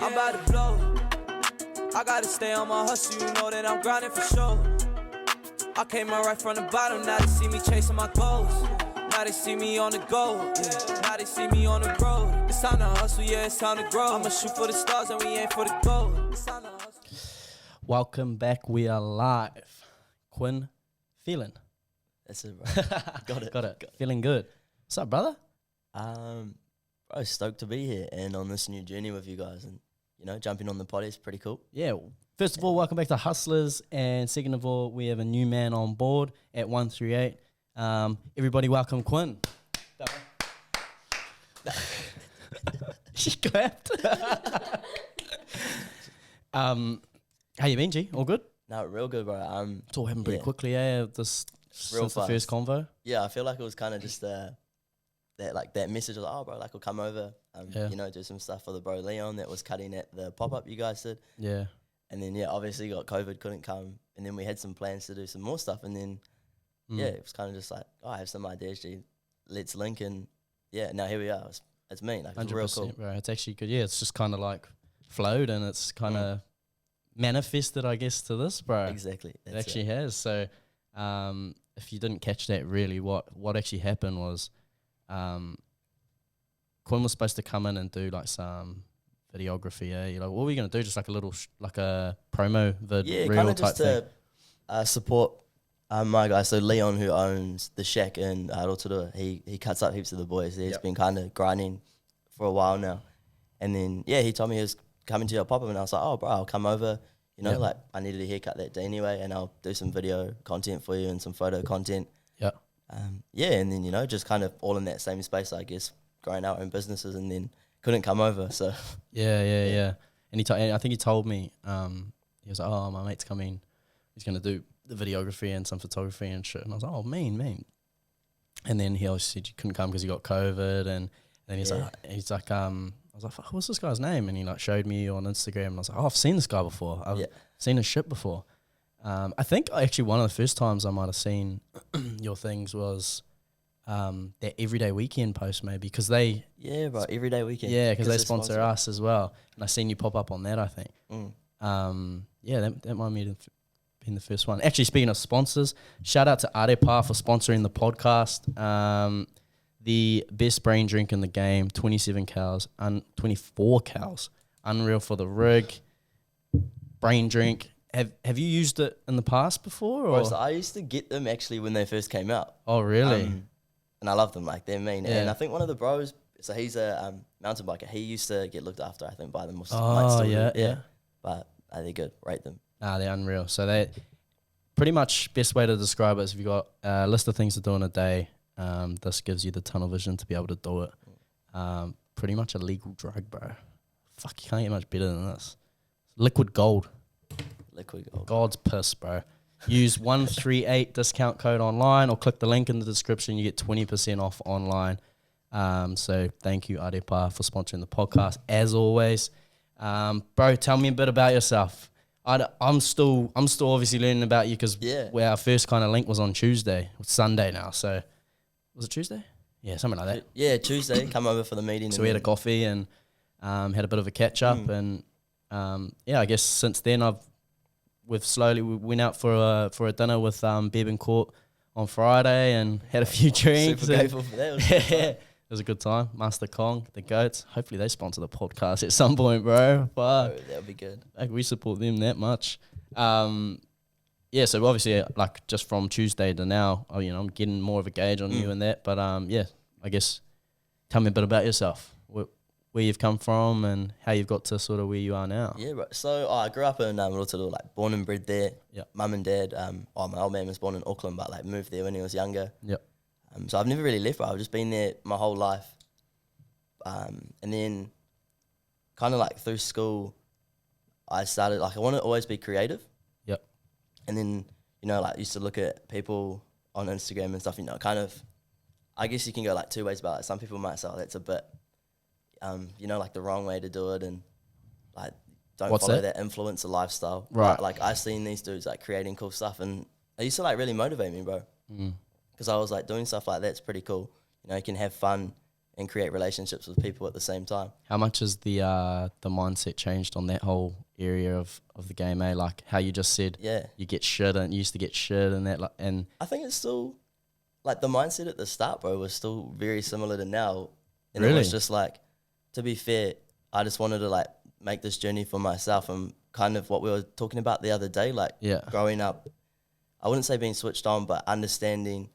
I'm about to blow. I gotta stay on my hustle, you know that I'm grinding for sure. I came up right from the bottom, now they see me chasing my goals. Now they see me on the go, yeah. Now they see me on the road. It's time to hustle, yeah, it's time to grow. I'ma shoot for the stars and we aim for the gold. It's time to hustle. Welcome back, we are live. Quinn, Phelan. That's it, bro. Got it. Feeling good. What's up, brother? Bro, stoked to be here and on this new journey with you guys, and you know, jumping on the potty is pretty cool. Yeah. First of all, welcome back to Hustlers, and second of all, we have a new man on board at 138. Everybody, welcome Quinn. She clapped. How you been, G? All good? No, real good, bro. It's all happened pretty quickly, eh? Since the first convo. Yeah, I feel like it was kind of just that message of, oh, bro, like we'll come over, you know, do some stuff for the bro Leon that was cutting at the pop-up you guys did. Yeah. And then, yeah, obviously you got COVID, couldn't come. And then we had some plans to do some more stuff. And then, yeah, it was kind of just like, oh, I have some ideas, G. Let's link. And, yeah, now here we are. It's me. Like, it's real cool. Bro. It's actually good. Yeah, it's just kind of like flowed and it's kind of manifested, I guess, to this, bro. Exactly. It actually has. So if you didn't catch that, really, what actually happened was Quinn was supposed to come in and do like some videography, You're like, what were you going to do? Just like a little, like a promo vid, reel type thing? To support my guy. So Leon, who owns the shack in Rotorua, he cuts up heaps of the boys. He's been kind of grinding for a while now. And then, yeah, he told me he was coming to your pop-up, and I was like, oh, bro, I'll come over. You know, like I needed a haircut that day anyway, and I'll do some video content for you and some photo content. Yeah. Yeah, and then, you know, just kind of all in that same space, I guess, growing our own businesses, and then couldn't come over, so. Yeah. And I think he told me, he was like, oh, my mate's coming. He's going to do the videography and some photography and shit. And I was like, oh, mean. And then he always said you couldn't come because he got COVID. And then he's like, I was like, what's this guy's name? And he like showed me on Instagram. And I was like, oh, I've seen this guy before. I've seen his shit before. I think actually one of the first times I might have seen your things was that Everyday Weekend post, maybe, because they... Yeah, bro, Everyday Weekend. Yeah, because they sponsor us as well. And I seen you pop up on that, I think. Yeah, that might have been the first one. Actually, speaking of sponsors, shout out to Arepa for sponsoring the podcast. The best brain drink in the game, 27 cows, 24 cows. Unreal for the rig. Brain drink. Have you used it in the past before? Or? Bro, so I used to get them actually when they first came out. Oh, really? And I love them, like they're mean. Yeah. And I think one of the bros, so he's a mountain biker. He used to get looked after, I think, by them. Yeah. But they're good. Rate them. They're unreal. So they pretty much best way to describe it is if you've got a list of things to do in a day, this gives you the tunnel vision to be able to do it. Pretty much a legal drug, bro. Fuck, you can't get much better than this. Liquid gold. God's piss, bro. Use 138 discount code online or click the link in the description. You get 20% off online. So thank you, Arepa, for sponsoring the podcast, as always. Bro, tell me a bit about yourself. I'm still obviously learning about you because where our first kind of link was on Tuesday. It's Sunday now, so was it Tuesday? Yeah, something like that. Yeah, Tuesday. Come over for the meeting. So we had a coffee and had a bit of a catch up, and I guess since then we went out for a dinner with Bevan Court on Friday and had a few drinks. Super grateful for that. It was a good time. Master Kong, the goats. Hopefully they sponsor the podcast at some point, bro. Fuck. That would be good. Like, we support them that much. So obviously, like, just from Tuesday to now, I'm getting more of a gauge on you and that. But I guess tell me a bit about yourself. Where you've come from and how you've got to sort of where you are now. Yeah, bro. So I grew up in Rotorua, like born and bred there. Yeah. Mum and dad. My old man was born in Auckland, but like moved there when he was younger. Yep. So I've never really left, bro. I've just been there my whole life. And then kind of like through school, I started, like, I want to always be creative. Yep. And then, like, used to look at people on Instagram and stuff, kind of, I guess you can go like two ways about it. Some people might say, oh, that's a bit, like the wrong way to do it, and like don't follow that influencer lifestyle. Right. But, like, I've seen these dudes like creating cool stuff, and it used to like really motivate me, bro. Because I was like, doing stuff like that's pretty cool. You can have fun and create relationships with people at the same time. How much has the mindset changed on that whole area of the game, eh? Like how you just said, Yeah. you get shit and you used to get shit and that, like, and I think it's still, like, the mindset at the start, bro, was still very similar to now. And it Really? was just like, to be fair, I just wanted to, like, make this journey for myself, and kind of what we were talking about the other day, like, yeah, growing up, I wouldn't say being switched on, but understanding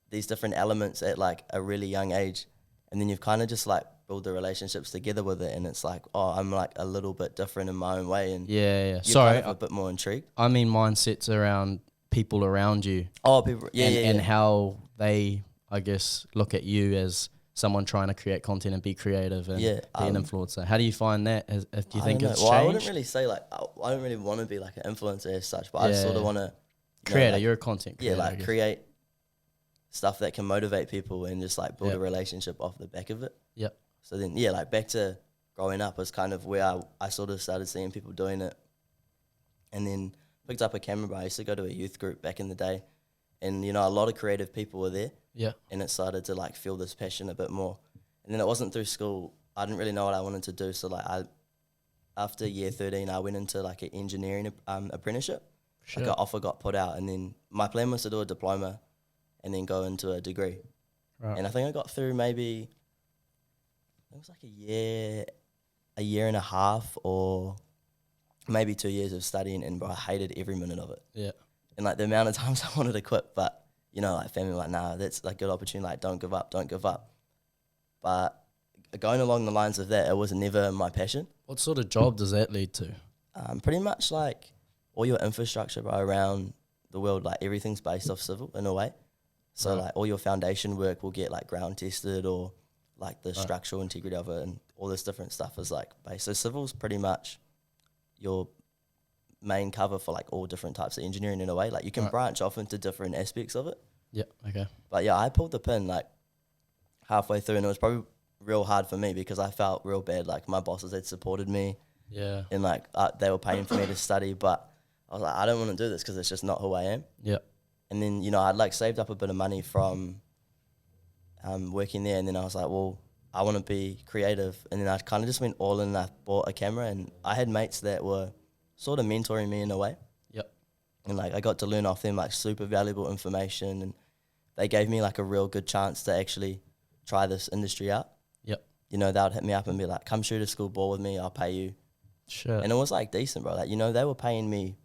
these different elements at, like, a really young age. And then you've kind of just, like, build the relationships together with it, and it's like, oh, I'm, like, a little bit different in my own way, and yeah. you're Sorry, kind of a bit more intrigued. I mean mindsets around people around you. Oh, people, yeah, and yeah. how they, I guess, look at you as someone trying to create content and be creative and Yeah, be an influencer. How do you find that? Do you I think don't it's know. Well, changed? I wouldn't really say, like, I don't really want to be, like, an influencer as such, but I just sort of Yeah. want to Creator, like, you're a content creator. yeah, I like, guess. create stuff that can motivate people and just, like, build Yep. a relationship off the back of it. Yep. So then, yeah, like, back to growing up was kind of where I sort of started seeing people doing it, and then picked up a camera. But I used to go to a youth group back in the day, and, you know, a lot of creative people were there, Yeah. and it started to, like, feel this passion a bit more. And then it wasn't through school. I didn't really know what I wanted to do. So, like, after year 13, I went into, like, an engineering apprenticeship. Sure. Like, an offer got put out, and then my plan was to do a diploma and then go into a degree. Right. And I think I got through maybe, it was like a year and a half, or maybe 2 years of studying, and, bro, I hated every minute of it. Yeah. And, like, the amount of times I wanted to quit, but, you know, like, family were like, nah, that's like a good opportunity. Like, don't give up, don't give up. But going along the lines of that, it was never my passion. What sort of job does that lead to? Pretty much, like, all your infrastructure, bro, around the world, like, everything's based off civil in a way. So, Right. like, all your foundation work will get, like, ground tested, or, like, the structural integrity of it, and all this different stuff is, like, based. So civil's pretty much your main cover for, like, all different types of engineering in a way. Like, you can Right. branch off into different aspects of it. Yeah. Okay. But yeah, I pulled the pin, like, halfway through, and it was probably real hard for me because I felt real bad. Like, my bosses had supported me, Yeah. and, like, they were paying for me to study, but I was like, I don't want to do this because it's just not who I am. Yeah. And then, you know, I'd, like, saved up a bit of money from working there, and then I was like, well, I want to be creative. And then I kind of just went all in, and I bought a camera, and I had mates that were sort of mentoring me in a way. Yep. And, like, I got to learn off them, like, super valuable information, and they gave me, like, a real good chance to actually try this industry out. Yep. You know, they would hit me up and be like, come shoot a school ball with me, I'll pay you. Sure. And it was, like, decent, bro. Like, you know, they were paying me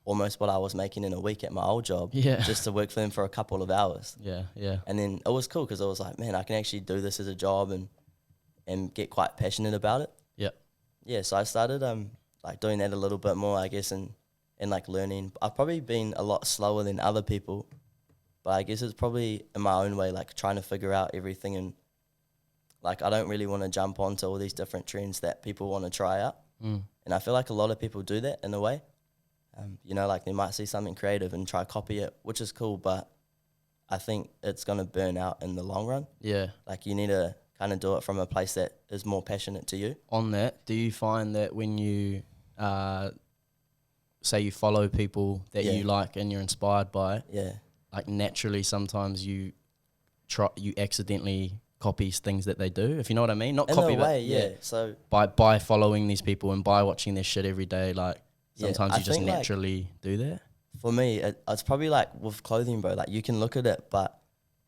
almost what I was making in a week at my old job, Yeah. just to work for them for a couple of hours. Yeah. Yeah. And then it was cool because I was like, man, I can actually do this as a job, and get quite passionate about it. Yep. Yeah, so I started like, doing that a little bit more, I guess, and like, learning. I've probably been a lot slower than other people, but I guess it's probably in my own way, like, trying to figure out everything, and, like, I don't really want to jump onto all these different trends that people want to try out. Mm. And I feel like a lot of people do that in a way. You know, like, they might see something creative and try copy it, which is cool, but I think it's going to burn out in the long run. Yeah. Like, you need to kind of do it from a place that is more passionate to you. On that, do you find that when you say you follow people that Yeah. you like and you're inspired by, Yeah. like, naturally sometimes you accidentally copy things that they do, if you know what I mean? Not In copy, a but way, yeah. So, by following these people and by watching their shit every day, like, Yeah, sometimes I you just think, like, naturally do that. for me, it's probably like with clothing, bro. Like, you can look at it, but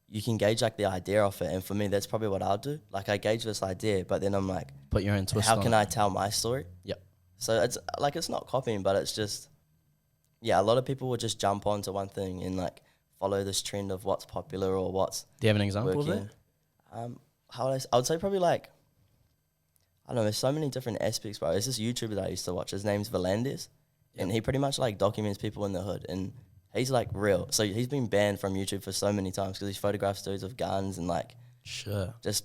you can gauge, like, the idea of it. And for me, that's probably what I'll do. Like, I gauge this idea, but then I'm like, Put your own twist how on can it. I tell my story? Yep. So it's like, it's not copying, but it's just, yeah, a lot of people will just jump onto one thing and, like, follow this trend of what's popular or what's Do you have an example working. of that? I would say probably, like, I don't know, there's so many different aspects, bro. There's this YouTuber that I used to watch. His name's Phelan, and he pretty much, like, documents people in the hood, and he's, like, real. So he's been banned from YouTube for so many times because he photographs dudes with guns, and, like, Sure. just,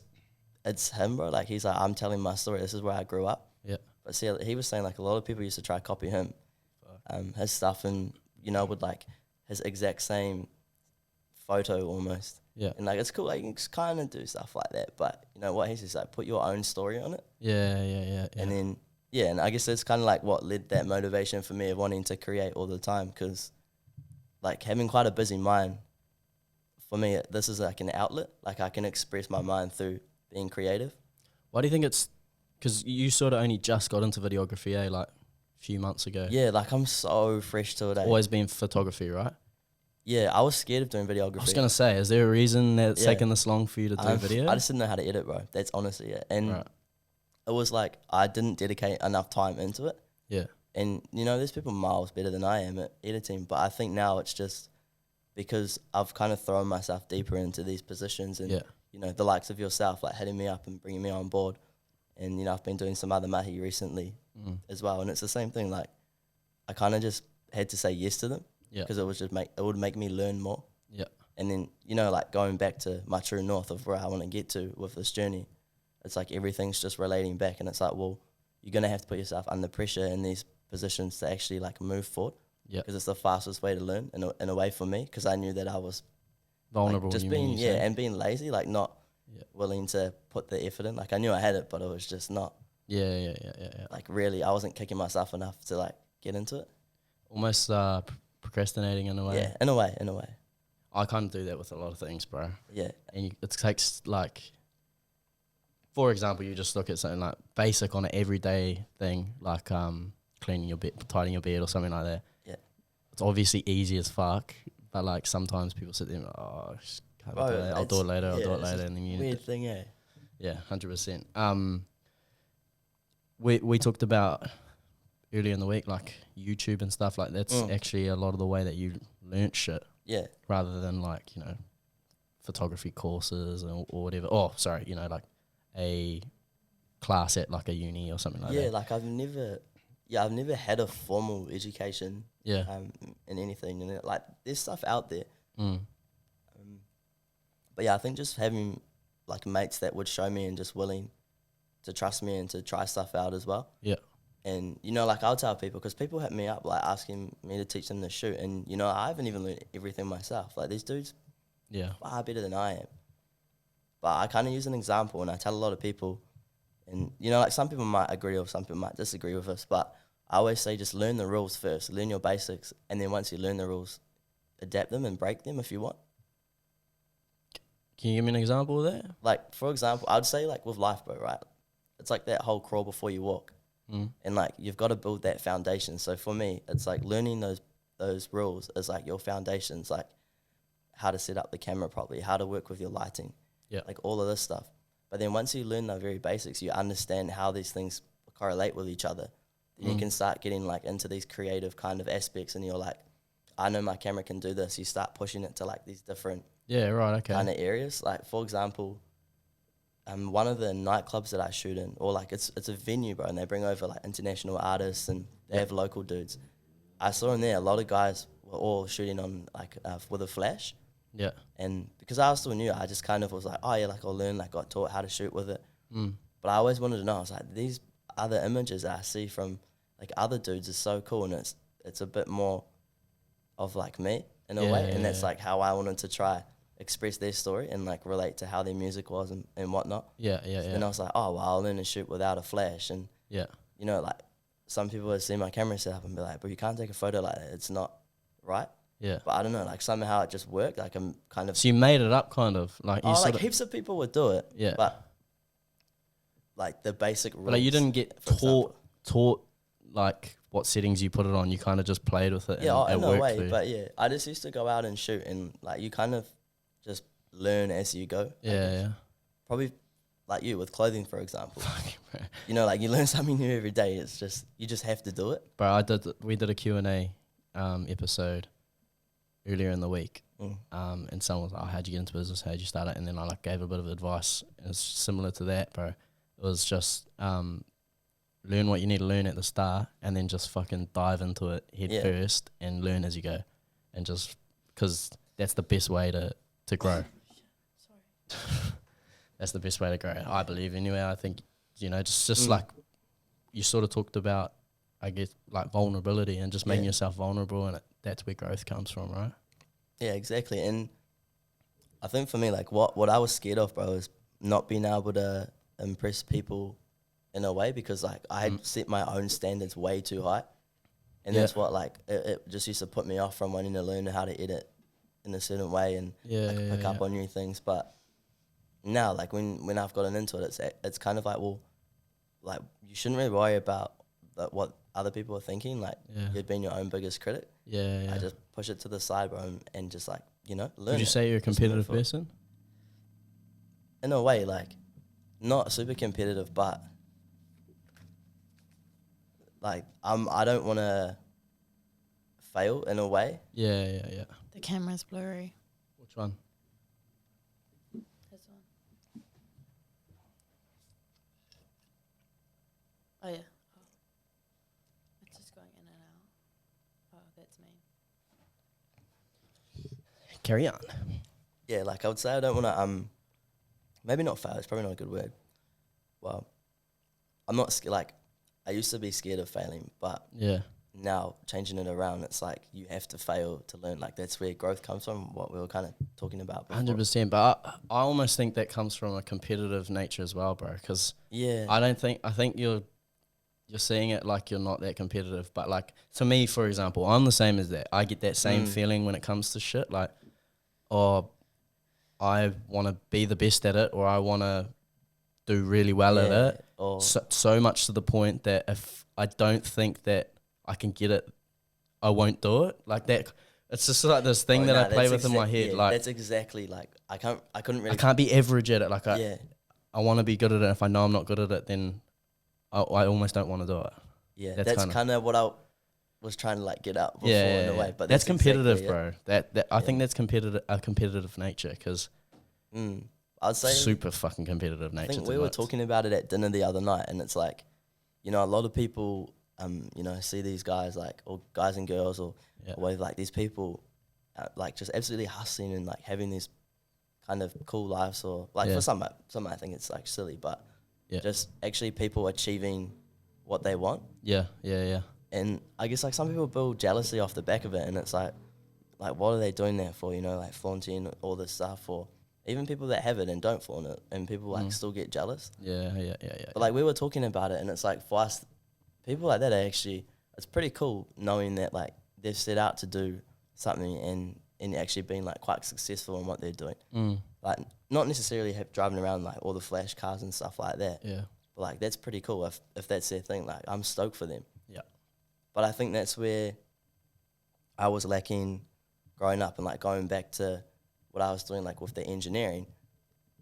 it's him, bro. Like, he's like, I'm telling my story. This is where I grew up. Yeah. But see, he was saying, like, a lot of people used to try to copy him, his stuff, and, you know, with, like, his exact same photo almost. Yeah. And, like, it's cool. Like, you can kind of do stuff like that. But, you know, what he's just like, put your own story on it. Yeah. Yeah. And then, yeah, and I guess that's kind of, like, what led that motivation for me of wanting to create all the time. Because, like, having quite a busy mind, for me, this is, like, an outlet. Like, I can express my mind through being creative. Why do you think it's? Because you sort of only just got into videography, like a few months ago. Yeah, like I'm so fresh to it. Always been photography, right? Yeah, I was scared of doing videography. I was gonna say, is there a reason that it's Yeah. taken this long for you to do video? I just didn't know how to edit, bro. That's honestly it. And Right. it was like I didn't dedicate enough time into it. Yeah. And, there's people miles better than I am at editing. But I think now it's just because I've kind of thrown myself deeper into these positions and, Yeah. the likes of yourself, like hitting me up and bringing me on board. And, I've been doing some other mahi recently as well. And it's the same thing. Like, I kind of just had to say yes to them because it would make me learn more. Yeah. And then, like going back to my true north of where I want to get to with this journey, it's like everything's just relating back. And it's like, well, you're going to have to put yourself under pressure in these positions to actually like move forward. Yeah. Because it's the fastest way to learn in a way for me. Because I knew that I was Vulnerable. like, just you being, mean, you say? and being lazy, like not willing to put the effort in. Like I knew I had it, but it was just not Yeah. like really, I wasn't kicking myself enough to like get into it. Almost procrastinating in a way. Yeah, in a way. I kind of do that with a lot of things, bro. Yeah. And it takes like, for example, you just look at something like basic on an everyday thing, like cleaning your bed, tidying your bed or something like that. Yeah. It's obviously easy as fuck, but like sometimes people sit there and just can't do it. I'll do it later, it's and then you weird thing, eh? Yeah, 100%. We talked about earlier in the week, like YouTube and stuff like that's actually a lot of the way that you learnt shit. Yeah. Rather than like, photography courses or whatever. Oh, sorry, like a class at like a uni or something like that. Yeah, like I've never had a formal education. Yeah. In anything, and like there's stuff out there. Mm. But yeah, I think just having like mates that would show me and just willing to trust me and to try stuff out as well. Yeah. And, like I'll tell people, because people hit me up like asking me to teach them to shoot. And, I haven't even learned everything myself. Like these dudes far better than I am. But I kind of use an example and I tell a lot of people, and, like some people might agree or some people might disagree with us, but I always say just learn the rules first, learn your basics. And then once you learn the rules, adapt them and break them if you want. Can you give me an example of that? Like, for example, I'd say like with life, bro, right? It's like that whole crawl before you walk. And like you've got to build that foundation. So for me, it's like learning those rules is like your foundations, like how to set up the camera properly, how to work with your lighting, like all of this stuff. But then once you learn the very basics, you understand how these things correlate with each other. Then you can start getting like into these creative kind of aspects, and you're like, I know my camera can do this. You start pushing it to like these different kind of areas. Like for example, one of the nightclubs that I shoot in, or like it's a venue, bro, and they bring over like international artists and they have local dudes. I saw in there a lot of guys were all shooting on like with a flash. Yeah. And because I was still new, I just kind of was like, oh yeah, like I'll learn, like got taught how to shoot with it. But I always wanted to know. I was like, these other images that I see from like other dudes is so cool, and it's a bit more of like me in a way, and that's like how I wanted to try express their story and like relate to how their music was and whatnot. And I was like, oh well, I'll learn to shoot without a flash, and like some people would see my camera set up and be like, but you can't take a photo like that, it's not right. But I don't know, like somehow it just worked. Like I'm kind of, so you made it up, kind of like you like heaps of people would do it, but like the basic rules. But like you didn't get taught like what settings you put it on. You kind of just played with it. Yeah, and in a way. too. But yeah, I just used to go out and shoot, and like you kind of just learn as you go. Probably like you with clothing, for example. Like you learn something new every day. It's just you just have to do it. Bro, we did a Q&A episode earlier in the week. And someone was like, oh, how'd you get into business? How'd you start it? And then I like gave a bit of advice. It's similar to that, bro. It was just learn what you need to learn at the start, and then just fucking dive into it head first and learn as you go. And just because that's the best way to grow. That's the best way to grow, I believe. Anyway, I think, just like you sort of talked about, I guess, like vulnerability and just making yourself vulnerable, and that's where growth comes from, right? Yeah, exactly. And I think for me, like what I was scared of, bro, is not being able to impress people in a way, because like I had set my own standards way too high. And that's what like it just used to put me off from wanting to learn how to edit in a certain way and pick up on new things. But now, like when I've gotten into it, it's kind of like, well, like you shouldn't really worry about what other people are thinking. Like you've been your own biggest critic. Yeah. I just push it to the side, bro, and just like, you know, learn. Would you say you're a Just move competitive forward. person? In a way, like not super competitive, but like I don't want to fail in a way. Yeah. The camera's blurry. Which one? This one. Oh yeah. Oh. It's just going in and out. Oh, that's me. Carry on. Yeah, like I would say I don't want to maybe not fail. It's probably not a good word. Well, I'm not scared. Like I used to be scared of failing, but Yeah. now changing it around, it's like you have to fail to learn. Like that's where growth comes from. What we were kind of talking about before. 100%. But I almost think that comes from a competitive nature as well, bro. Because Yeah. I think you're seeing it like you're not that competitive. But like to me, for example, I'm the same as that. I get that same feeling when it comes to shit. Like, oh, I want to be the best at it, or I want to do really well at it. Or So much to the point that if I don't think that I can get it, I won't do it. Like that. It's just like this thing that I play with in my head. Yeah, like that's exactly like I couldn't really. I can't be average at it. Like Yeah. I want to be good at it. If I know I'm not good at it, then I almost don't want to do it. Yeah, That's that's kinda- kind of what I was trying to like get out before Yeah, in a way. But that's competitive, exactly it. bro. That I think that's a competitive nature because I'd say super fucking competitive nature. I think to we were nuts. talking about it at dinner the other night, and it's like, you know, a lot of people, you know, see these guys like, or guys and girls, or whatever, like these people, like just absolutely hustling and like having these kind of cool lives, or like for some I think it's like silly, but just actually people achieving what they want. Yeah. And I guess like some people build jealousy off the back of it, and it's like what are they doing that for? You know, like flaunting all this stuff, or even people that have it and don't flaunt it, and people like still get jealous. Yeah. But like we were talking about it, and it's like for us, people like that are actually, it's pretty cool knowing that like they've set out to do something and actually being like quite successful in what they're doing. Like not necessarily driving around like all the flash cars and stuff like that. Yeah. But like that's pretty cool if that's their thing. Like I'm stoked for them. Yeah. But I think that's where I was lacking growing up, and like going back to what I was doing like with the engineering,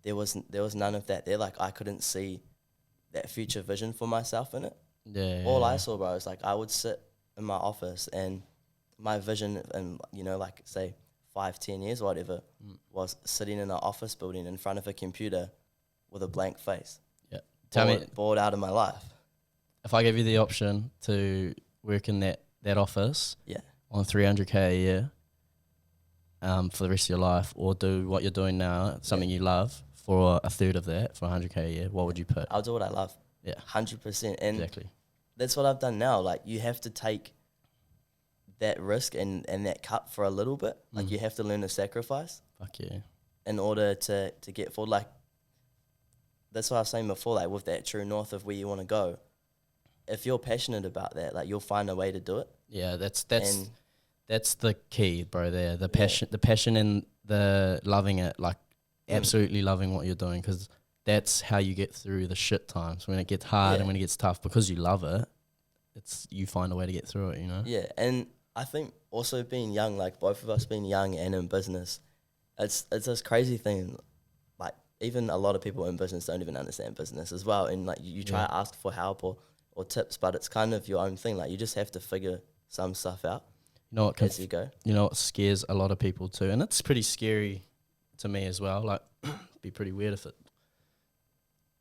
there was none of that there. Like I couldn't see that future vision for myself in it. Yeah. All I saw, bro, was like I would sit in my office, and my vision, and you know, like say 5-10 years or whatever, was sitting in an office building in front of a computer with a blank face. Yeah. Tell me, bored out of my life. if I gave you the option to work in that office on 300K a year for the rest of your life, or do what you're doing now, something you love, for a third of that, for 100K a year, what would you put? I'll do what I love. Yeah. 100%. And Exactly. that's what I've done now. Like you have to take that risk and that cut for a little bit. Like you have to learn to sacrifice Fuck yeah. in order to get forward. Like that's what I was saying before, like with that true north of where you want to go. If you're passionate about that, like you'll find a way to do it. Yeah, that's the key, bro. There, the passion and the loving it, like absolutely loving what you're doing, because that's how you get through the shit times when it gets hard and when it gets tough, because you love it. It's you find a way to get through it, you know. Yeah, and I think also being young, like both of us being young and in business, it's this crazy thing. Like even a lot of people in business don't even understand business as well, and like you try to ask for help or tips, but it's kind of your own thing. Like you just have to figure some stuff out. You know what? As you go. You know what scares a lot of people too, and it's pretty scary to me as well. Like, it'd be pretty weird if it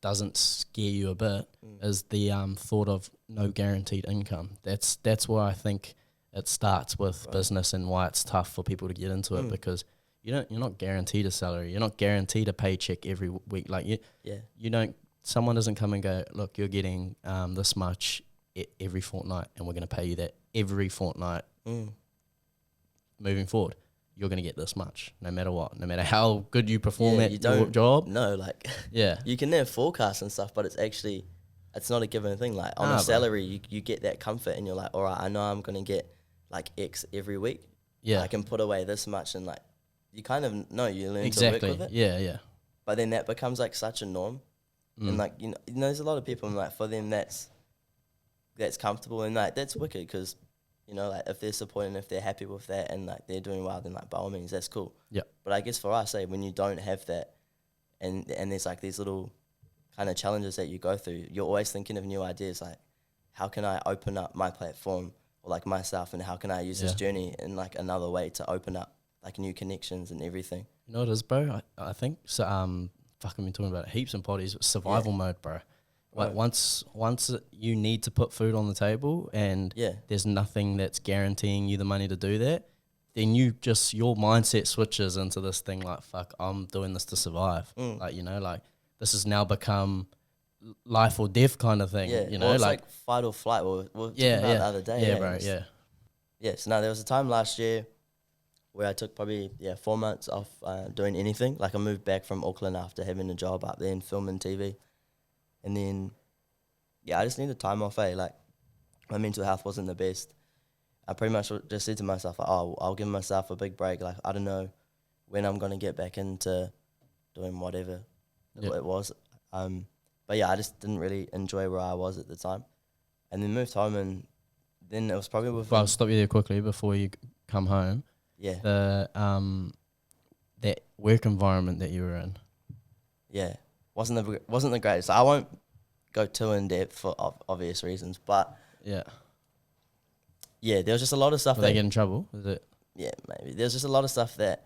doesn't scare you a bit. Is the thought of no guaranteed income. That's why I think it starts with business, and why it's tough for people to get into it, because you're not guaranteed a salary. You're not guaranteed a paycheck every week. Like you don't. Someone doesn't come and go, look, you're getting this much every fortnight, and we're going to pay you that every fortnight. Moving forward, you're going to get this much, no matter what, no matter how good you perform at your job. No, like you can have forecasts and stuff, but it's not a given thing. Like on a salary, you get that comfort, and you're like, all right, I know I'm going to get like X every week. Yeah, I can put away this much, and like you kind of know, you learn to work with it. Yeah. but then that becomes like such a norm, and like there's a lot of people and like for them that's comfortable and like that's wicked because like if they're supporting, if they're happy with that and like they're doing well, then like by all means that's cool. Yeah. But I guess for us, when you don't have that, and there's like these little kind of challenges that you go through, you're always thinking of new ideas like how can I open up my platform or like myself, and how can I use this journey in like another way to open up like new connections and everything. You know what it is, bro? I think so. Fucking been talking about it heaps in potties. Survival mode, bro. Like Right. once you need to put food on the table, and there's nothing that's guaranteeing you the money to do that, then your mindset switches into this thing like, fuck, I'm doing this to survive. Like like this has now become life or death kind of thing. Yeah, It's like fight or flight. We were talking about the other day. Yeah, bro. Yeah. Yeah, so now there was a time last year where I took probably 4 months off doing anything. Like I moved back from Auckland after having a job up there in film and TV. And then, I just needed time off, Like, my mental health wasn't the best. I pretty much just said to myself, like, I'll give myself a big break. Like, I don't know when I'm going to get back into doing whatever it was. But I just didn't really enjoy where I was at the time. And then moved home, and then it was probably with... Well, I'll stop you there quickly before you come home. Yeah. The that work environment that you were in. Yeah. Wasn't the greatest. I won't go too in depth for obvious reasons, but yeah, there was just a lot of stuff. Did they get in trouble? Is it? Yeah, maybe. There's just a lot of stuff that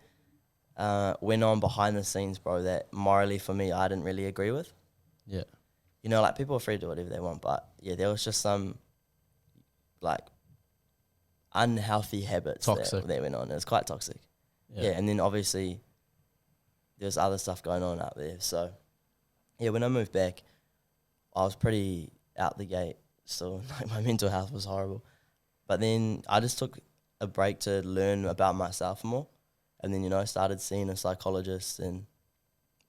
went on behind the scenes, bro. That morally for me, I didn't really agree with. Yeah, like people are free to do whatever they want, but there was just some like unhealthy habits that went on. It was quite toxic. Yeah, and then obviously there's other stuff going on out there, so. Yeah, when I moved back, I was pretty out the gate. So like my mental health was horrible. But then I just took a break to learn about myself more. And then, I started seeing a psychologist and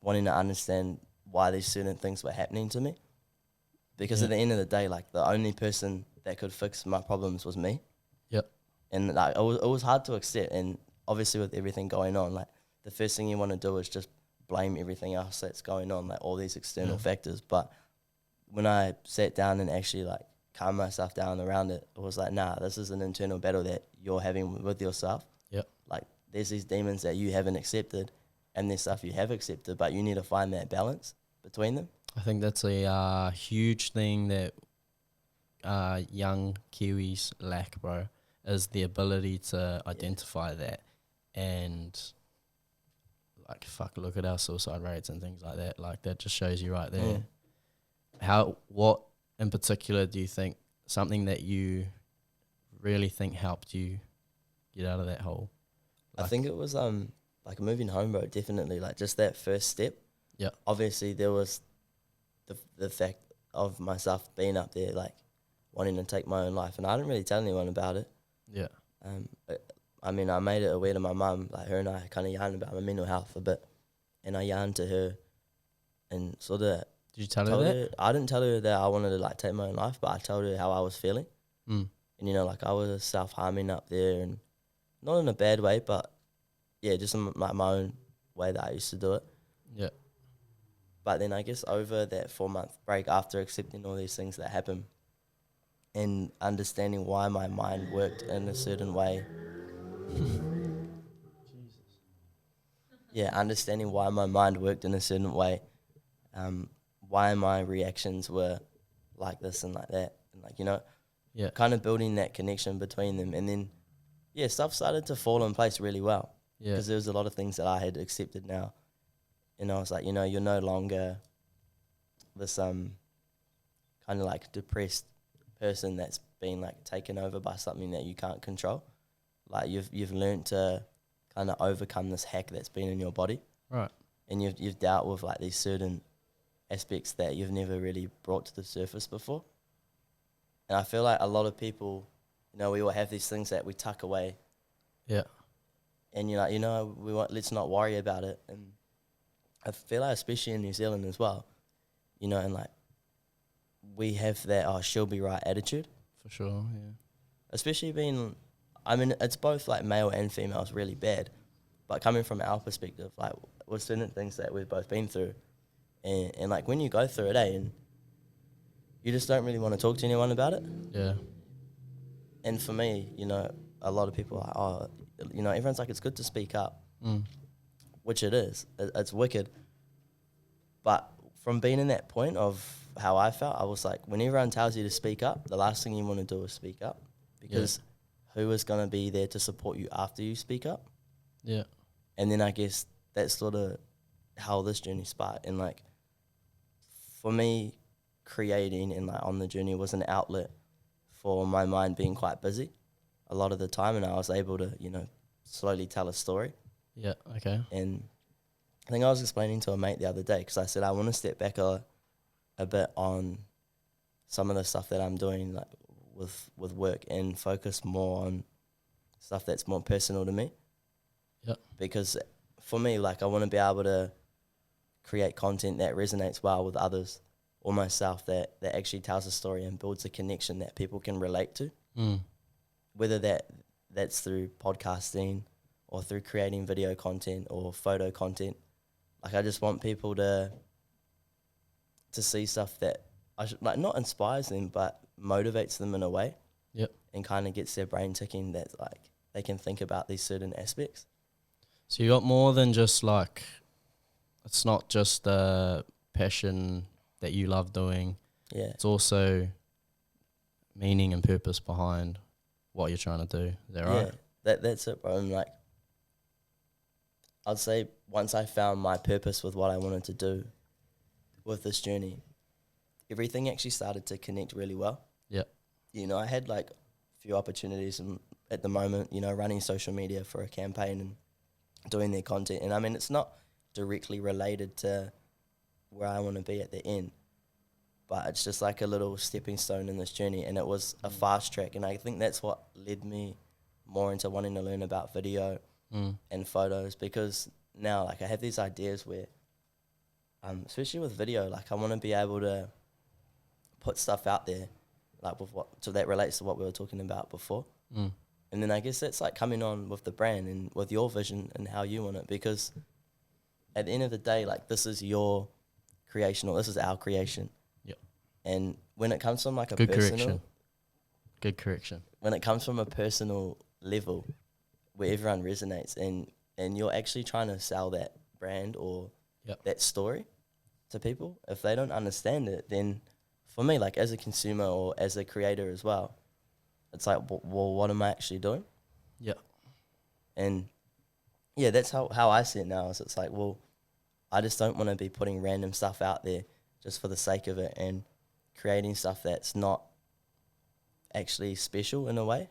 wanting to understand why these certain things were happening to me. Because at the end of the day, like the only person that could fix my problems was me. Yep. And like it was hard to accept. And obviously with everything going on, like the first thing you want to do is just blame everything else that's going on, like all these external factors. But when I sat down and actually like calmed myself down around it, it was like, nah, this is an internal battle that you're having with yourself. Yep. Like there's these demons that you haven't accepted and there's stuff you have accepted, but you need to find that balance between them. I think that's a huge thing that young Kiwis lack, bro, is the ability to identify that. And like, fuck, look at our suicide rates and things like that. Like, that just shows you right there. What in particular do you think, something that you really think helped you get out of that hole? Like, I think it was like moving home, bro, definitely. Like, just that first step. Yeah. Obviously, there was the fact of myself being up there, like, wanting to take my own life. And I didn't really tell anyone about it. Yeah. I mean, I made it aware to my mum, like her and I kind of yarned about my mental health a bit, and I yarned to her, and sort of. Did you tell her that? I didn't tell her that I wanted to like take my own life, but I told her how I was feeling, and like I was self-harming up there, and not in a bad way, but just in like my own way that I used to do it. Yeah. But then I guess over that 4-month break, after accepting all these things that happened, and understanding why my mind worked in a certain way. Understanding why my mind worked in a certain way, why my reactions were like this and like that, and like kind of building that connection between them, and then stuff started to fall in place really well. Because there was a lot of things that I had accepted now, and I was like, you're no longer this kind of like depressed person that's been like taken over by something that you can't control. Like you've learned to kind of overcome this hack that's been in your body, right? And you've dealt with like these certain aspects that you've never really brought to the surface before. And I feel like a lot of people, we all have these things that we tuck away. Yeah. And let's not worry about it. And I feel like especially in New Zealand as well, and like we have that she'll be right attitude. For sure, yeah. Especially being, I mean, it's both like male and female is really bad, but coming from our perspective, like with certain things that we've both been through, and like when you go through it, and you just don't really want to talk to anyone about it. Yeah. And for me, you know, a lot of people are like, oh, you know, everyone's like, it's good to speak up, which it is. It's wicked. But from being in that point of how I felt, I was like, when everyone tells you to speak up, the last thing you want to do is speak up, because who is going to be there to support you after you speak up? Yeah. And then I guess that's sort of how this journey sparked. And like, for me, creating and like on the journey was an outlet for my mind being quite busy a lot of the time, and I was able to, you know, slowly tell a story. Yeah. Okay. And I think I was explaining to a mate the other day, because I said I want to step back a bit on some of the stuff that I'm doing, like with work, and focus more on stuff that's more personal to me. Yeah. Because for me, like, I want to be able to create content that resonates well with others or myself, that actually tells a story and builds a connection that people can relate to. Whether that's through podcasting or through creating video content or photo content. Like, I just want people to see stuff that like not inspires them, but motivates them in a way. Yep. And kind of gets their brain ticking, that like they can think about these certain aspects. So you got more than just like, it's not just the passion that you love doing. Yeah. It's also meaning and purpose behind what you're trying to do. Is that right? Yeah, that's it, bro. And like, I'd say once I found my purpose with what I wanted to do with this journey, everything actually started to connect really well. Yeah. You know, I had like a few opportunities at the moment, you know, running social media for a campaign and doing their content. And I mean, it's not directly related to where I want to be at the end, but it's just like a little stepping stone in this journey. And it was a fast track. And I think that's what led me more into wanting to learn about video and photos, because now like I have these ideas where, especially with video, like I want to be able to put stuff out there, like with what, so that relates to what we were talking about before. And then I guess that's like coming on with the brand and with your vision and how you want it, because at the end of the day, like, this is your creation, or this is our creation. Yep. And when it comes from like a Good personal, correction. Good correction. when it comes from a personal level where everyone resonates, and you're actually trying to sell that brand or that story to people, if they don't understand it, then for me, like as a consumer or as a creator as well, it's like, well, what am I actually doing? Yeah. And yeah, that's how I see it now. Is it's like, well, I just don't want to be putting random stuff out there just for the sake of it, and creating stuff that's not actually special in a way.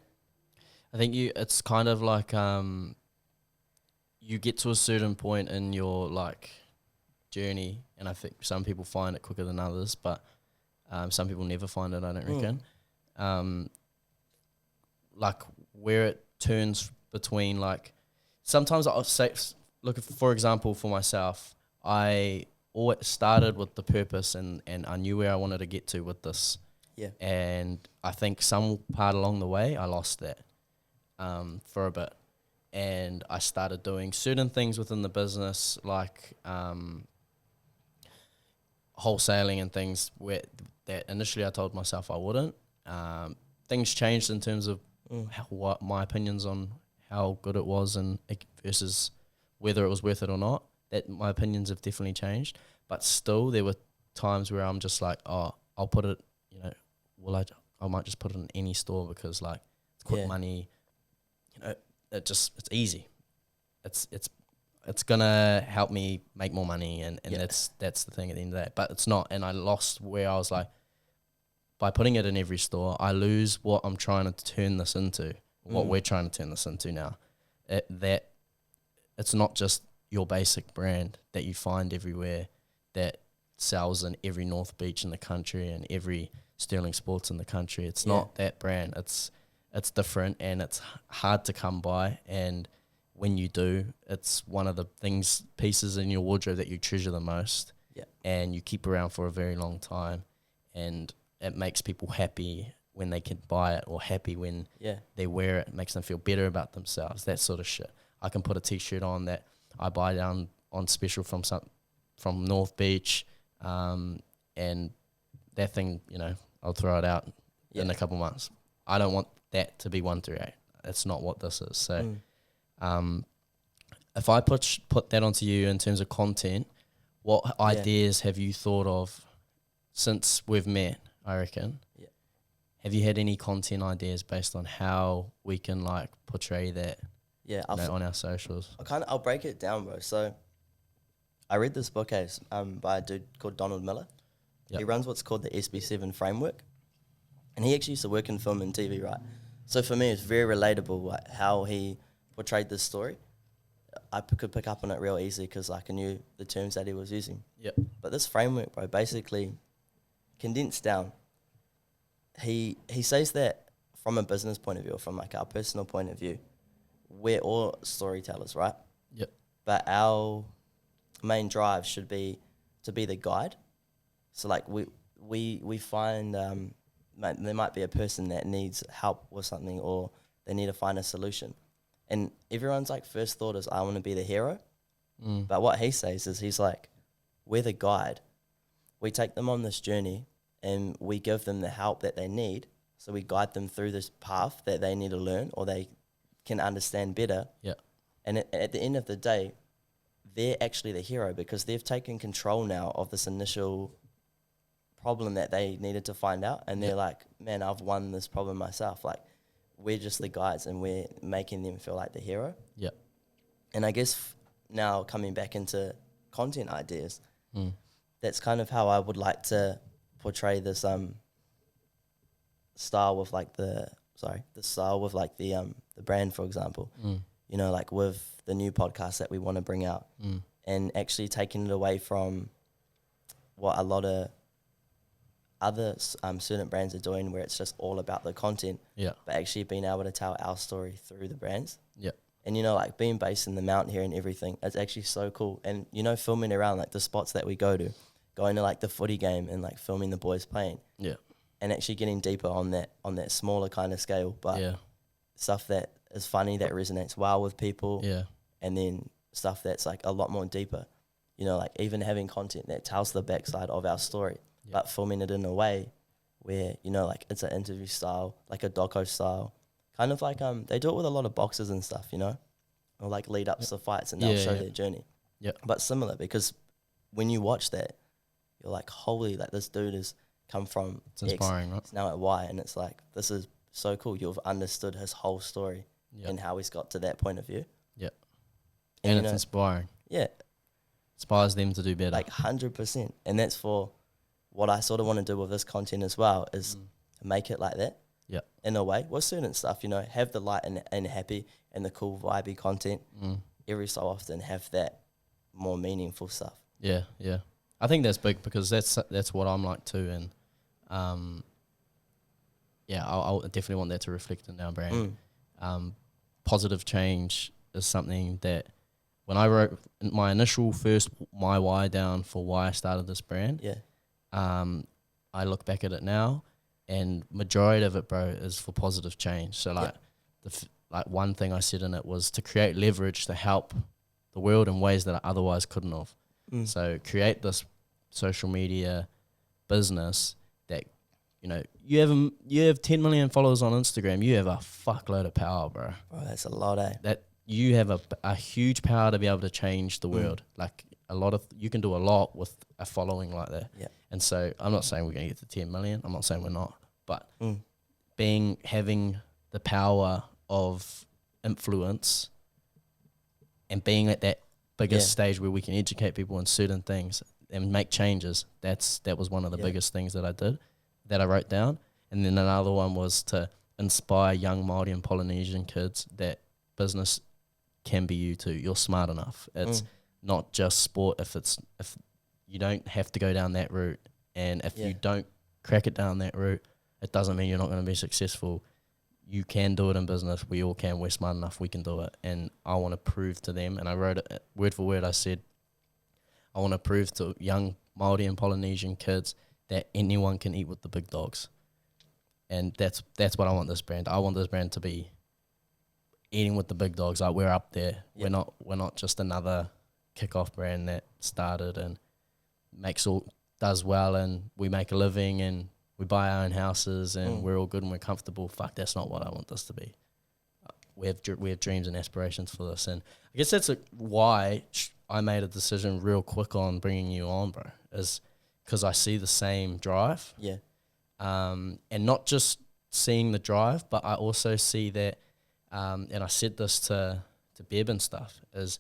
I think it's kind of like you get to a certain point in your like journey, and I think some people find it quicker than others, but some people never find it, I don't reckon. Like where it turns between, like, sometimes I'll say, look, for example, for myself, I always started with the purpose and I knew where I wanted to get to with this. Yeah. And I think some part along the way, I lost that for a bit. And I started doing certain things within the business, like wholesaling and things that initially I told myself I wouldn't. Things changed in terms of what my opinions on how good it was and versus whether it was worth it or not. That my opinions have definitely changed, but still there were times where I'm just like, oh, I'll put it, you know, I might just put it in any store because like it's quick money, you know, it's easy. It's gonna help me make more money, and that's the thing at the end of the day. But it's not, and I lost where I was like, by putting it in every store, I lose what I'm trying to turn this into, what we're trying to turn this into now. That it's not just your basic brand that you find everywhere that sells in every North Beach in the country and every Sterling Sports in the country. It's not that brand. It's different, and it's hard to come by, and when you do, it's one of the pieces in your wardrobe that you treasure the most, and you keep around for a very long time, and it makes people happy when they can buy it, or happy when they wear it. It makes them feel better about themselves, that sort of shit. I can put a T-shirt on that I buy down on special from North Beach, and that thing, you know, I'll throw it out in a couple months. I don't want that to be 138. That's not what this is. So, if I put that onto you in terms of content, what ideas have you thought of since we've met, I reckon? Yeah. Have you had any content ideas based on how we can like portray that on our socials? I'll break it down, bro. So I read this book by a dude called Donald Miller. Yep. He runs what's called the SB7 framework. And he actually used to work in film and TV, right? So for me, it's very relatable like, how he portrayed this story. I could pick up on it real easy because like, I knew the terms that he was using. Yep. But this framework, bro, basically condensed down, he says that from a business point of view, or from like our personal point of view, we're all storytellers, right? Yep. But our main drive should be to be the guide. So like we find there might be a person that needs help with something, or they need to find a solution, and everyone's like first thought is I want to be the hero. But what he says is he's like, we're the guide. We take them on this journey and we give them the help that they need. So we guide them through this path that they need to learn or they can understand better. Yeah. And at the end of the day, they're actually the hero because they've taken control now of this initial problem that they needed to find out. And they're like, man, I've won this problem myself. Like, we're just the guides and we're making them feel like the hero. Yeah. And I guess now coming back into content ideas, that's kind of how I would like to portray this style with like the brand, for example. You know, like with the new podcast that we want to bring out, and actually taking it away from what a lot of other certain brands are doing, where it's just all about the content, but actually being able to tell our story through the brands. And, you know, like being based in the mountain here and everything, it's actually so cool. And, you know, filming around like the spots that we go to, going to like the footy game and like filming the boys playing. And actually getting deeper on that smaller kind of scale, but stuff that is funny, that resonates well with people. And then stuff that's like a lot more deeper. You know, like even having content that tells the backside of our story, but filming it in a way where, you know, like it's an interview style, like a doco style. Kind of like they do it with a lot of boxers and stuff, you know, or like lead ups to fights and they'll show their journey. But similar, because when you watch that, you're like, holy, like this dude has come from It's inspiring, right? It's now at Y, and it's like, this is so cool. You've understood his whole story and how he's got to that point of view. And you it's know, inspiring. Yeah, Inspires them to do better. like 100%. And that's for what I sort of want to do with this content as well, is make it like that. In a way, with certain stuff, you know, have the light and happy and the cool vibey content. Every so often have that more meaningful stuff. I think that's big because that's what I'm like too, and I'll definitely want that to reflect in our brand. Positive change is something that when I wrote my initial first my why down for why I started this brand, I look back at it now, and majority of it, bro, is for positive change. So like like one thing I said in it was to create leverage to help the world in ways that I otherwise couldn't have. So create this social media business that, you know, you have 10 million followers on Instagram. You have a fuckload of power, bro. Bro, that's a lot, eh? That you have a huge power to be able to change the world. Like you can do a lot with a following like that. And so I'm not saying we're going to get to 10 million. I'm not saying we're not, but having the power of influence and being at that biggest stage where we can educate people in certain things and make changes. That was one of the biggest things that I did, that I wrote down. And then another one was to inspire young Māori and Polynesian kids that business can be you too. You're smart enough. It's not just sport. If you don't have to go down that route, and if you don't crack it down that route, it doesn't mean you're not going to be successful. You can do it in business. We all can. We're smart enough. We can do it. And I want to prove to them, and I wrote it word for word. I said, I want to prove to young Māori and Polynesian kids that anyone can eat with the big dogs. And that's what I want this brand. I want this brand to be eating with the big dogs. Like, we're up there. We're not just another kick-off brand that started and does well, and we make a living and we buy our own houses and we're all good and we're comfortable. Fuck, that's not what I want this to be. We have dreams and aspirations for this, and I guess that's why I made a decision real quick on bringing you on, bro, is because I see the same drive. Yeah. And not just seeing the drive, but I also see that, and I said this to Beb and stuff, is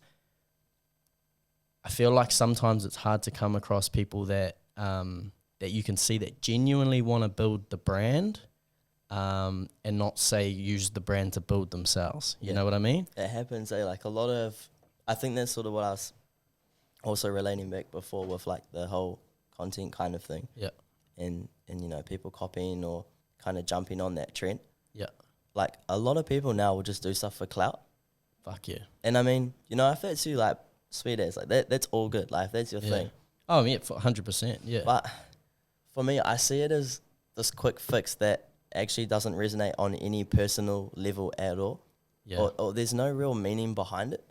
I feel like sometimes it's hard to come across people that that you can see that genuinely want to build the brand, and not say use the brand to build themselves. You know what I mean? It happens, like a lot of, I think that's sort of what I was also relating back before with like the whole content kind of thing. Yeah. And you know, people copying or kind of jumping on that trend. Yeah. Like a lot of people now will just do stuff for clout. Fuck yeah. And I mean, you know, if that's you, like sweet as, like that's all good. Like if that's your thing. Oh yeah, 100%. Yeah. But for me, I see it as this quick fix that actually doesn't resonate on any personal level at all. Yeah. Or there's no real meaning behind it.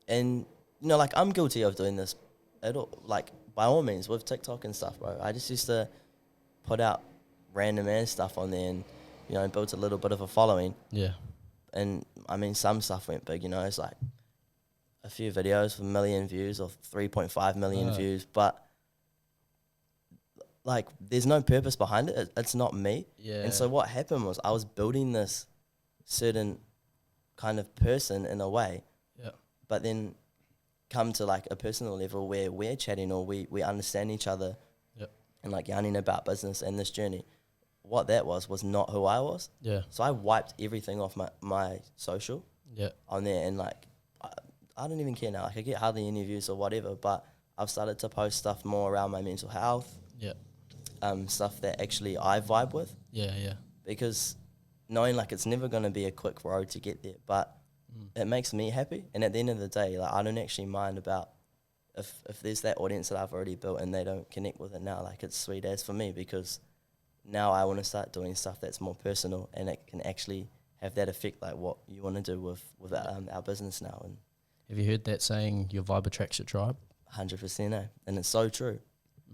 And, you know, like I'm guilty of doing this at all. Like by all means with TikTok and stuff, bro. I just used to put out random ass stuff on there and, you know, built a little bit of a following. Yeah. And I mean, some stuff went big, you know, it's like a few videos with 1 million views or 3.5 million views, but like there's no purpose behind it. It's not me. Yeah. And so what happened was I was building this certain kind of person in a way, but then come to like a personal level where we're chatting or we understand each other and like yarning about business and this journey. What that was not who I was. Yeah. So I wiped everything off my social on there, and like I don't even care now. Like I get hardly any views or whatever, but I've started to post stuff more around my mental health. Yeah. Stuff that actually I vibe with. Yeah, yeah. Because knowing like it's never going to be a quick road to get there, but it makes me happy. And at the end of the day, like I don't actually mind about if there's that audience that I've already built and they don't connect with it now, like it's sweet as for me, because now I want to start doing stuff that's more personal and it can actually have that effect like what you want to do with our business now. And have you heard that saying, your vibe attracts your tribe? 100%, and it's so true.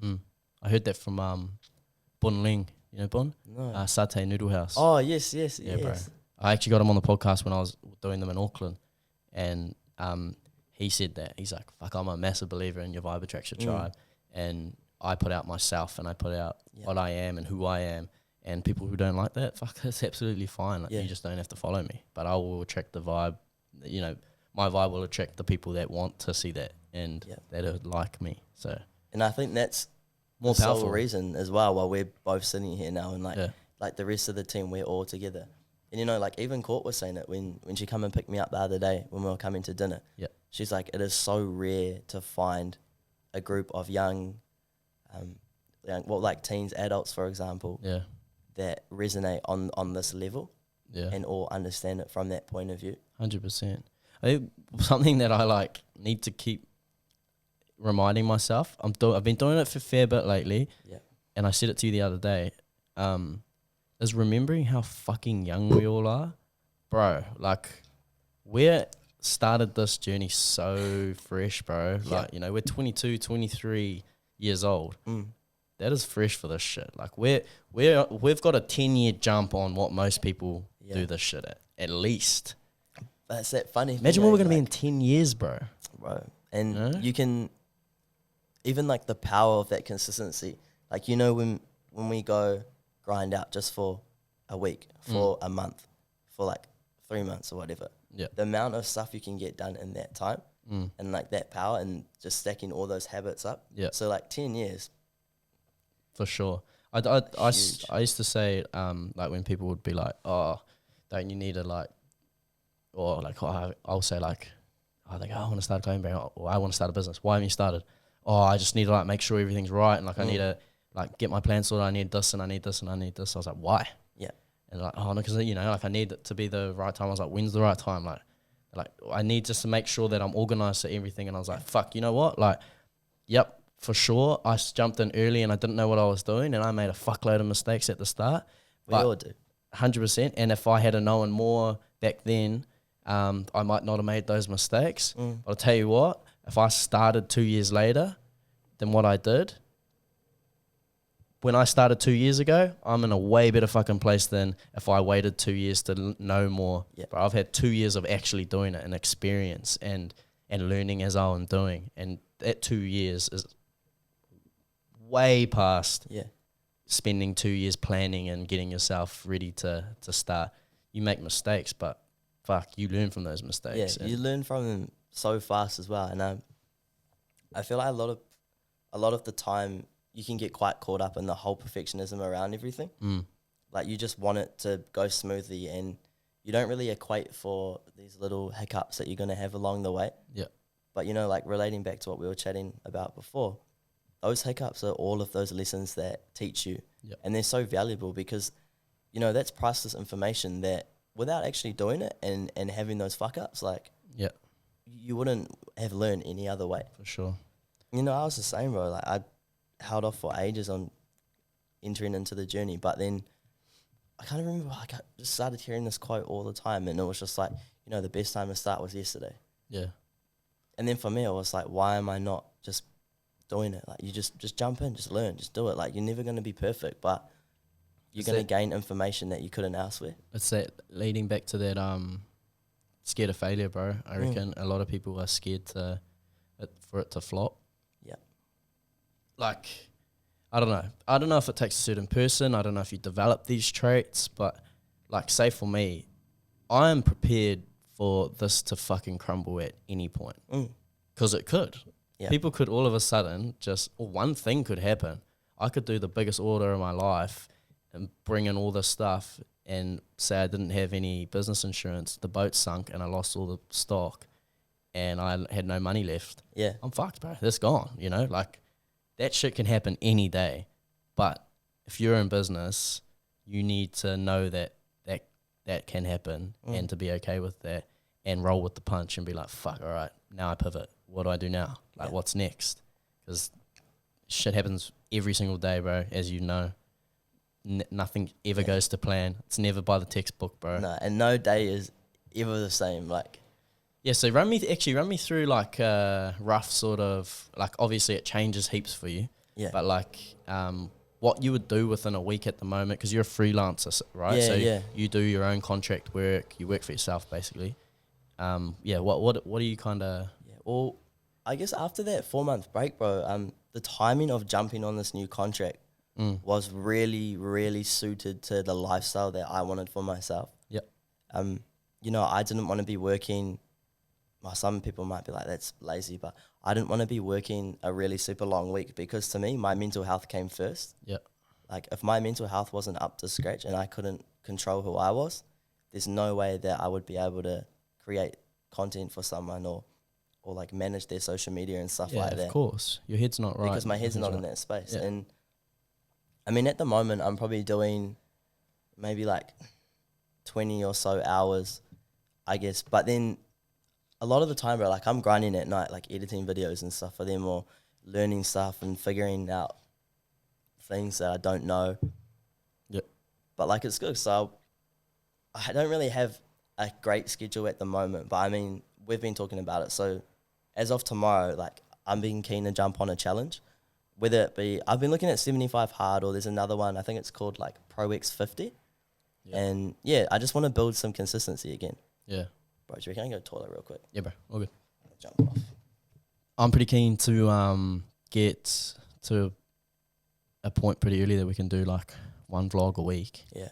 I heard that from Bun Ling. You know Bun? No. Satay Noodle House. Oh, yes. Bro. I actually got him on the podcast when I was doing them in Auckland, and he said that. He's like, fuck, I'm a massive believer in your vibe attracts your tribe. And I put out myself and I put out what I am and who I am. And people who don't like that, fuck, that's absolutely fine. Like, you just don't have to follow me. But I will attract the vibe. You know, my vibe will attract the people that want to see that and that are like me. So, and I think that's more the powerful sole reason as well why we're both sitting here now, and like the rest of the team, we're all together. And you know, like even Court was saying it when she come and picked me up the other day when we were coming to dinner. Yeah, she's like, it is so rare to find a group of young, like teens, adults, for example, that resonate on this level, and all understand it from that point of view. 100%. Something that I like need to keep reminding myself. I've been doing it for a fair bit lately, and I said it to you the other day. Is remembering how fucking young we all are, bro. Like, we started this journey so fresh, bro. Like, you know, we're 22, 23 years old. That is fresh for this shit. Like, we've got a 10-year jump on what most people do this shit at least. But it's that funny. Imagine where we're gonna be in 10 years, bro. And you can even like the power of that consistency. Like, you know, when we go grind out just for a week, for a month, for like 3 months or whatever. Yeah. The amount of stuff you can get done in that time and like that power and just stacking all those habits up. Yeah. So like 10 years. For sure. I used to say, like when people would be like, oh, don't you need to like, or like, I'll say like, oh, they go, I want to start a clothing brand, or I want to start a business. Why haven't you started? Oh, I just need to like make sure everything's right, and like I need to like get my plan sorted. I need this and I need this and I need this. I was like, why? Yeah. And like, oh no, because you know, like I need it to be the right time. I was like, when's the right time? Like I need just to make sure that I'm organized to everything. And I was like, fuck, you know what? Like, yep, for sure. I jumped in early and I didn't know what I was doing, and I made a fuckload of mistakes at the start. We all do. 100%. And if I had known more back then, I might not have made those mistakes. But I'll tell you what, if I started 2 years later than what I did, when I started 2 years ago, I'm in a way better fucking place than if I waited 2 years to know more. Yeah. But I've had 2 years of actually doing it and experience and learning as I'm doing. And that 2 years is way past Yeah. spending 2 years planning and getting yourself ready to start. You make mistakes, but fuck, you learn from those mistakes. Yeah, you learn from them so fast as well. And I feel like a lot of the time you can get quite caught up in the whole perfectionism around everything. Like you just want it to go smoothly, and you don't really equate for these little hiccups that you're going to have along the way. Yeah. But, you know, like relating back to what we were chatting about before, those hiccups are all of those lessons that teach you. Yep. And they're so valuable because, you know, that's priceless information that without actually doing it and having those fuck ups, like, Yeah, you wouldn't have learned any other way. for sure. You know, I was the same, bro. Like, I held off for ages on entering into the journey, but then I kind of remember, like, I just started hearing this quote all the time, and it was just like, you know, the best time to start was yesterday. Yeah. And then for me, it was like, why am I not just doing it? Like, you just jump in, just learn, just do it. Like, you're never going to be perfect, but you're It's going to that- gain information that you couldn't elsewhere. It's that leading back to that scared of failure, bro. I reckon a lot of people are scared for it to flop. Yeah. Like, I don't know. I don't know if it takes a certain person. I don't know if you develop these traits, but like, say for me, I am prepared for this to fucking crumble at any point. Because it could. Yeah. People could all of a sudden or one thing could happen. I could do the biggest order of my life and bring in all this stuff and say I didn't have any business insurance. The boat sunk and I lost all the stock and I had no money left. Yeah. I'm fucked, bro. That's gone, you know? Like, that shit can happen any day. But if you're in business, you need to know that can happen and to be okay with that and roll with the punch and be like, fuck, all right, now I pivot. What do I do now? Like, what's next? Because shit happens every single day, bro, as you know. Nothing ever goes to plan. It's never by the textbook, bro. No, and no day is ever the same. Like, Yeah, so run me through like a rough sort of, like, obviously it changes heaps for you. Yeah. But like what you would do within a week at the moment, because you're a freelancer, right? Yeah, so yeah. you do your own contract work, you work for yourself basically. What do you kind of... yeah. Well, I guess after that 4-month break, bro, the timing of jumping on this new contract was really, really suited to the lifestyle that I wanted for myself. Yep. You know, I didn't want to be working. Well, some people might be like, that's lazy, but I didn't want to be working a really super long week because to me, my mental health came first. Yep. Like, if my mental health wasn't up to scratch and I couldn't control who I was, there's no way that I would be able to create content for someone or like manage their social media and stuff like that. Of course. Your head's not right. Because my head's not in right. that space. Yeah. And I mean, at the moment, I'm probably doing maybe like 20 or so hours, I guess. But then a lot of the time, bro, like, I'm grinding at night, like editing videos and stuff for them or learning stuff and figuring out things that I don't know. Yep. But like, it's good. So I don't really have a great schedule at the moment, but I mean, we've been talking about it. So as of tomorrow, like, I'm being keen to jump on a challenge, whether it be, I've been looking at 75 hard, or there's another one, I think it's called like Pro X 50. Yeah. And yeah, I just want to build some consistency again. Yeah. Bro, do you reckon I can go to the toilet real quick? Yeah, bro. All good. Jump off. I'm pretty keen to get to a point pretty early that we can do like one vlog a week. Yeah.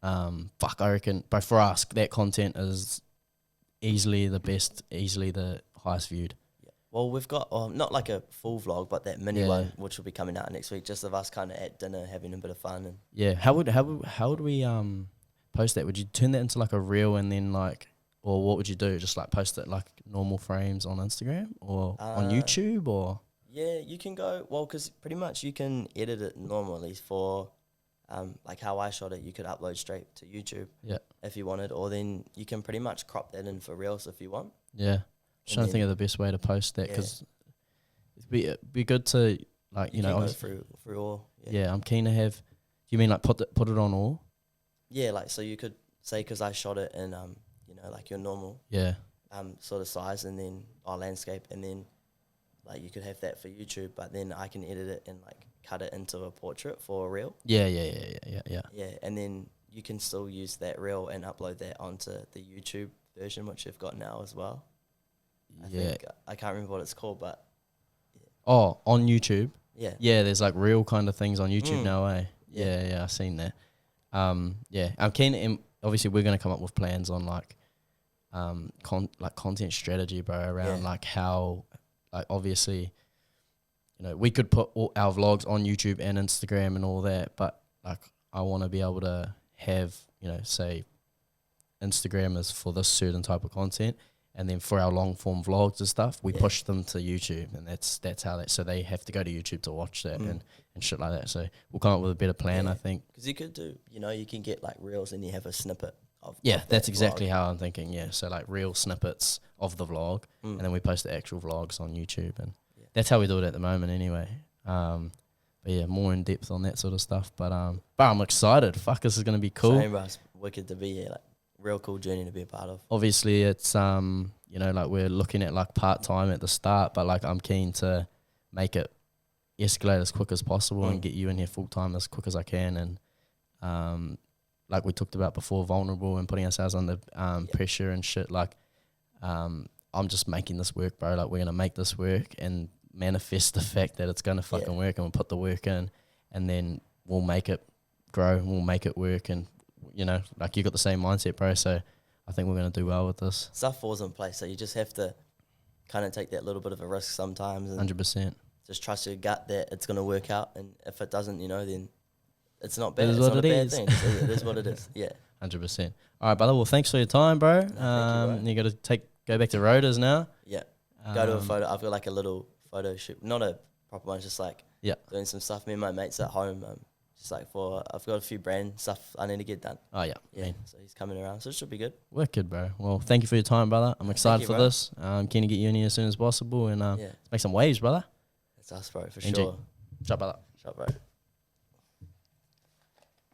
I reckon, but for us, that content is easily the best, easily the highest viewed. Yeah. Well, we've got not like a full vlog, but that mini Yeah. one, which will be coming out next week, just of us kind of at dinner having a bit of fun. And Yeah. How would we post that? Would you turn that into like a reel and then like, or what would you do? Just like post it like normal frames on Instagram or on YouTube or? yeah, you can go, well, because pretty much you can edit it normally for like how I shot it. You could upload straight to YouTube Yeah. if you wanted, or then you can pretty much crop that in for reels if you want. Yeah. Just trying to think of the best way to post that, because it'd be good to, like, you know, can go obviously- through all. yeah, I'm keen to have. Do you mean like put it on all? Yeah, like, so you could say, because I shot it in you know, like your normal Yeah. sort of size, and then our landscape, and then like you could have that for YouTube, but then I can edit it and like cut it into a portrait for a reel. Yeah. Yeah, and then you can still use that reel and upload that onto the YouTube version, which you've got now as well. I think, I can't remember what it's called, but Oh, on YouTube. yeah. Yeah, there's like real kind of things on YouTube now, eh? Yeah. Yeah, I've seen that. Yeah, I'm keen. And obviously, we're gonna come up with plans on like, content strategy, bro. Around like how, like obviously, you know, we could put all our vlogs on YouTube and Instagram and all that, but like I want to be able to have, you know, say, Instagram is for this certain type of content. And then for our long form vlogs and stuff, we push them to YouTube, and that's how that. So they have to go to YouTube to watch that and shit like that. So we'll come up with a better plan, I think. Because you could do, you know, you can get like reels and you have a snippet of. Yeah, of that's that exactly vlog. how I'm thinking. Yeah, so like real snippets of the vlog, and then we post the actual vlogs on YouTube, and that's how we do it at the moment, anyway. But yeah, more in depth on that sort of stuff. But I'm excited. Fuck, this is gonna be cool. Same, bro. It's wicked to be here. Like real cool journey to be a part of. Obviously, it's you know, like we're looking at like part time at the start, but like I'm keen to make it escalate as quick as possible and get you in here full time as quick as I can. And like we talked about before, vulnerable and putting ourselves under pressure and shit. Like I'm just making this work, bro. Like we're gonna make this work and manifest the fact that it's gonna fucking work, and we'll put the work in, and then we'll make it grow, and we'll make it work. And you know, like you got the same mindset, bro. So I think we're going to do well with this. Stuff falls in place, so you just have to kind of take that little bit of a risk sometimes and 100%. just trust your gut that it's going to work out. And if it doesn't, you know, then it's not bad. It is it's what not it a bad is. thing. It is what it is. Yeah. 100%. All right, brother. Well, thanks for your time, bro. Thank you, bro. You got to go back to Rotors now. Yeah. Go to a photo. I've got like a little photo shoot. Not a proper one, just like doing some stuff. Me and my mates at home. Just like I've got a few brand stuff I need to get done. Oh, yeah. Yeah. Man. So he's coming around. So it should be good. Wicked, bro. Well, thank you for your time, brother. I'm excited you, for bro. this. I'm keen to get you in here as soon as possible, and let's make some waves, brother. That's us, bro, for NG. sure. Shut, brother. Shut, bro.